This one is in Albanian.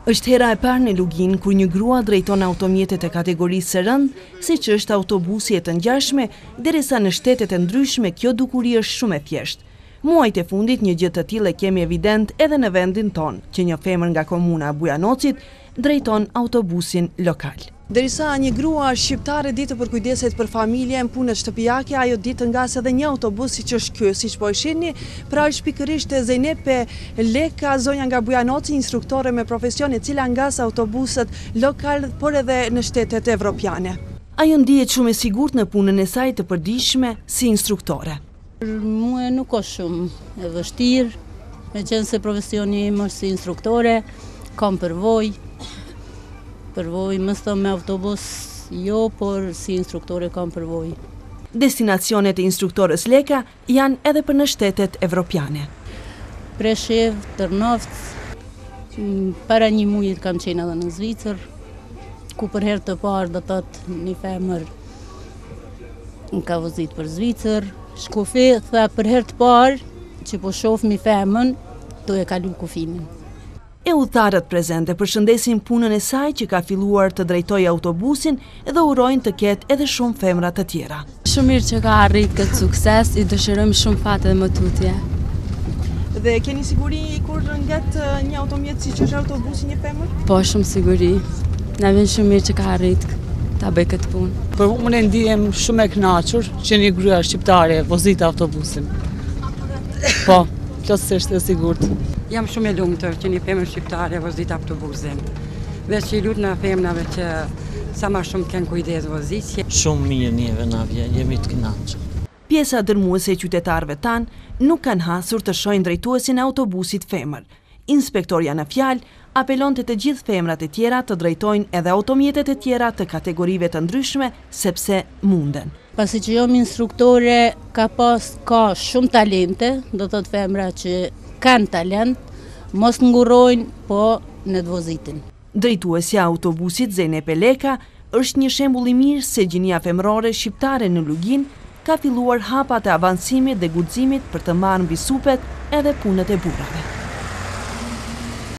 Është hera e parë në Lugin kur një grua drejton automjetet e kategorisë së rëndë, siç është autobusi e të ngjashme, derisa në shtetet e ndryshme kjo dukuri është shumë e thjeshtë. Muajt e fundit një gjë të tillë kemi evident edhe në vendin tonë, që një femër nga komuna e Bujanocit drejton autobusin lokal. Derisa një grua shqiptare ditë për kujdeset për familjen, punët shtëpiake, ajo ditë ngas edhe një autobus siç është ky, siç po e shihni, pra është pikërisht Zenepe Leka, zonja nga Bujanoci, instruktore me profesion, e cila ngas autobuset lokal, por edhe në shtetet evropiane. Ajo ndihet shumë e sigurt në punën e saj të përditshme si instruktore. Mua nuk është shumë e vështirë, meqense profesioni im është si instruktore, kam përvojë më thëmë me autobus jo, por si instruktore kam përvojë. Destinacionet e instruktores Leka janë edhe për në shtetet evropiane. Preshev, Tërnovc, para një mujit kam qenë edhe në Zvicër, ku për herë të parë do thotë një femër në ka vozit për Zvicër. Shkufi, tha për herë të parë që po shoh mi femën, do e kalu kufinin. E udhëtarët prezente përshëndesin punën e saj që ka filluar të drejtojë autobusin dhe urojnë të ketë edhe shumë femra të tjera. Shumë mirë që ka arrit këtë sukses, i dëshirojmë shumë fat dhe mëtutje. Dhe keni siguri kur nget një automjet si që është autobusi një femër? Po, shumë siguri. Na vjen shumë mirë që ka arrit ta bëj këtë punë. Për unë e ndihem shumë e kënaqur që një grua shqiptare vozit autobusin. Po, plotësisht e sigurt. Jam shumë e lumtur që një femër shqiptare vozit autobusin. Veç që i lut në femnave që sa ma shumë kënë kujdes vozitje. Shumë mirë njeve na vjen, jemi të kënaqur. Pjesa dërmuese e qytetarëve tanë nuk kanë hasur të shohin drejtuesin e autobusit femër. Inspektoria në fjalë apelon të gjithë femrat e tjera të drejtojnë edhe automjetet e tjera të kategorive të ndryshme sepse munden. Pasi që jam instruktore, ka shumë talente, do të femra që kanë talent, mos ngurojnë, po në të vozitin. Drejtuesja autobusit Zenepe Leka është një shembull i mirë se gjinia femrore shqiptare në Lugin ka filluar hapat e avancimit dhe guximit për të marrë mbi supet edhe punët e burrave.